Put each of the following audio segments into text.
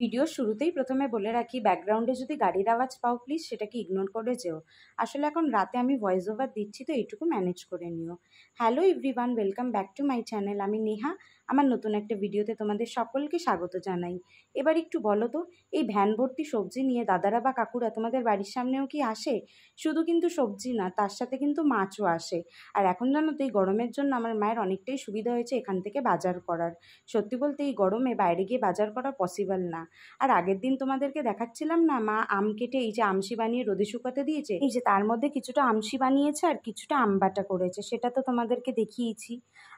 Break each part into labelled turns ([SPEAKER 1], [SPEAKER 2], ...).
[SPEAKER 1] ভিডিওর শুরুতেই প্রথমে বলে রাখি, ব্যাকগ্রাউন্ডে যদি গাড়ির আওয়াজ পাও প্লিজ সেটাকে ইগনোর করে যেও। আসলে এখন রাতে আমি ভয়েস ওভার দিচ্ছি, তো এইটুকু ম্যানেজ করে নিও। Hello everyone, welcome back to my channel. আমি নেহা। আমার নতুন একটা ভিডিওতে তোমাদের সকলকে স্বাগত জানাই। এবার একটু বলো তো, এই ভ্যান ভর্তি সবজি নিয়ে দাদারা বা কাকুরা তোমাদের বাড়ির সামনেও কি আসে? শুধু কিন্তু সবজি না, তার সাথে কিন্তু মাছও আসে। আর এখন জানো তো, এই গরমের জন্য আমার মায়ের অনেকটাই সুবিধা হয়েছে এখান থেকে বাজার করার। সত্যি বলতে এই গরমে বাইরে গিয়ে বাজার করা পসিবল না। আর আগের দিন তোমাদেরকে দেখাচ্ছিলাম না, মা আম কেটে এই যে আমশি বানিয়ে রোদে শুকাতে দিয়েছে, এই যে তার মধ্যে কিছুটা আমশি বানিয়েছে আর কিছুটা আম বাটা করেছে, সেটা তো তোমাদেরকে দেখিয়েছি।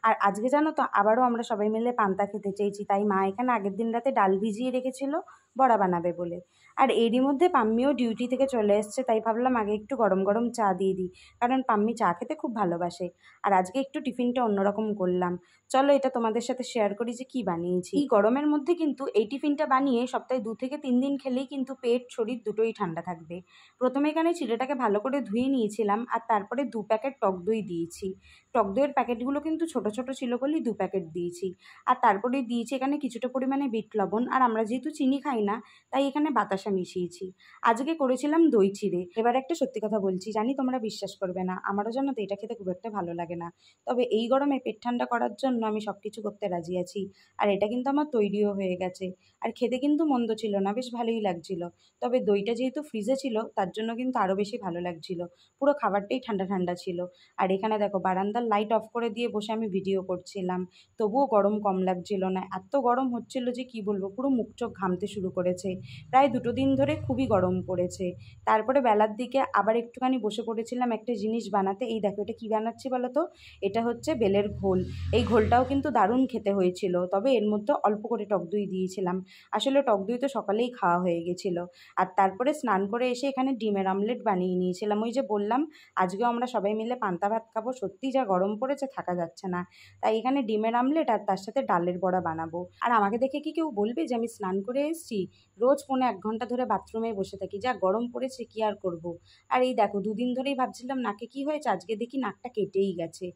[SPEAKER 1] আর আজকে জানো তো, আবারও আমরা সবাই মিলে পান্তা খেতে চেয়েছি, তাই মা এখানে আগের দিন রাতে ডাল ভিজিয়ে রেখেছিল বড়া বানাবে বলে। আর এরই মধ্যে পাম্মিও ডিউটি থেকে চলে এসছে, তাই ভাবলাম আগে একটু গরম গরম চা দিয়ে দিই, কারণ পাম্মি চা খেতে খুব ভালোবাসে। আর আজকে একটু টিফিনটা অন্যরকম করলাম। চলো এটা তোমাদের সাথে শেয়ার করি যে কি বানিয়েছি। এই গরমের মধ্যে কিন্তু এই টিফিনটা বানিয়ে সপ্তাহে 2 থেকে 3 দিন খেলেই কিন্তু পেট শরীর দুটোই ঠান্ডা থাকবে। প্রথমে এখানে চিড়েটাকে ভালো করে ধুয়ে নিয়েছিলাম, আর তারপরে 2 প্যাকেট টক দই দিয়েছি। টক দইয়ের প্যাকেটগুলো কিন্তু ছোট ছোট ছিল বলেই 2 প্যাকেট দিয়েছি। আর তারপরে দিয়েছি এখানে কিছুটা পরিমাণে বিট লবণ, আর আমরা যেহেতু চিনি খাই না তাই এখানে বাতাসা মিশিয়েছি। আজকে করেছিলাম দই চিড়ে। এবার একটা সত্যি কথা বলছি, জানি তোমরা বিশ্বাস করবে না, আমারও জানো তো এটা খেতে খুব একটা ভালো লাগে না। তবে এই গরমে পেট ঠান্ডা করার জন্য আমি সব কিছু করতে রাজি আছি। আর এটা কিন্তু আমার তৈরিও হয়ে গেছে। আর খেতে কিন্তু মন্দ ছিল না, বেশ ভালোই লাগছিল। তবে দইটা যেহেতু ফ্রিজে ছিল তার জন্য কিন্তু আরও বেশি ভালো লাগছিল। পুরো খাবারটাই ঠান্ডা ঠান্ডা ছিল। আর এখানে দেখো, বারান্দার লাইট অফ করে দিয়ে বসে আমি ভিডিও করছিলাম, তবুও গরম কম লাগছিল না। এত গরম হচ্ছিল যে কি বলবো, পুরো মুখ চোখ ঘামতে শুরু করেছে। প্রায় 2 দিন ধরে খুবই গরম পড়েছে। তারপরে বেলার দিকে আবার একটুখানি বসে পড়েছিলাম একটা জিনিস বানাতে। এই দেখো, এটা কী বানাচ্ছি বলো তো? এটা হচ্ছে বেলের ঘোল। এই ঘোলটাও কিন্তু দারুণ খেতে হয়েছিল, তবে এর মধ্যে অল্প করে টক দই দিয়েছিলাম। আসলে টক দই তো সকালেই খাওয়া হয়ে গেছিলো। আর তারপরে স্নান করে এসে এখানে ডিমের অমলেট বানিয়ে নিয়েছিলাম। ওই যে বললাম, আজকেও আমরা সবাই মিলে পান্তা ভাত খাবো, সত্যি যা গরম পড়েছে থাকা যাচ্ছে না। তাই এখানে ডিমের অমলেট আর তার সাথে ডালের বড়া বানাবো। আর আমাকে দেখে কি কেউ বলবে যে আমি স্নান করে এসেছি? রোজ 1.5 ঘন্টা ধরে বাথরুমে বসে থাকি, যা গরম পড়েছে কি আর করব। আর এই দেখো, 2 দিন ধরেই ভাবছিলাম নাকে কি হয়েছে, আজকে দেখি নাকটা কেটেই গেছে।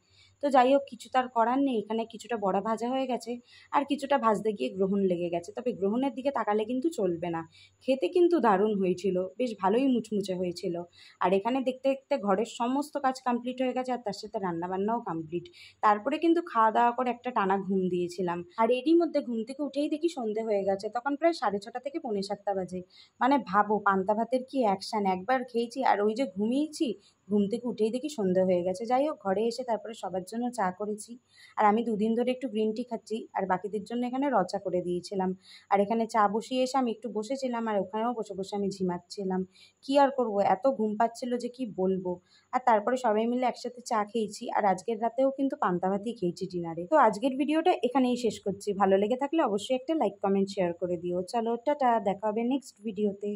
[SPEAKER 1] তো যাই হোক, কিছু তার করার নেই। এখানে কিছুটা বড়া ভাজা হয়ে গেছে, আর কিছুটা ভাজতে গিয়ে গ্রহণ লেগে গেছে। তবে গ্রহণের দিকে তাকালে কিন্তু চলবে না। খেতে কিন্তু দারুণ হয়েছিল, বেশ ভালোই মুচমুচে হয়েছিল। আর এখানে দেখতে দেখতে ঘরের সমস্ত কাজ কমপ্লিট হয়ে গেছে, আর তার সাথে রান্নাবান্নাও কমপ্লিট। তারপরে কিন্তু খাওয়া দাওয়া করে একটা টানা ঘুম দিয়েছিলাম। আর এরই মধ্যে ঘুম থেকে উঠেই দেখি সন্ধে হয়ে গেছে, তখন প্রায় 6:30 থেকে 6:45 বাজে। মানে ভাবো, পান্তা ভাতের কি অ্যাকশান! একবার খেয়েছি আর ওই যে ঘুমিয়েছি, ঘুম থেকে উঠেই দেখি সন্ধে হয়ে গেছে। যাই হোক, ঘরে এসে তারপরে সবার জন্য চা করেছি। আর আমি 2 দিন ধরে একটু গ্রিন টি খাচ্ছি, আর বাকিদের জন্য এখানে র চা করে দিয়েছিলাম। আর এখানে চা বসিয়ে এসে আমি একটু বসেছিলাম, আর ওখানেও বসে বসে আমি ঝিমাচ্ছিলাম। কি আর করবো, এত ঘুম পাচ্ছিল যে কি বলবো। আর তারপরে সবাই মিলে একসাথে চা খেয়েছি, আর আজকের রাতেও কিন্তু পান্তা ভাতই খেয়েছি ডিনারে। তো আজকের ভিডিওটা এখানেই শেষ করছি। ভালো লেগে থাকলে অবশ্যই একটা লাইক কমেন্ট শেয়ার করে দিও। চলো টাটা, দেখা হবে নেক্সট ভিডিওতে।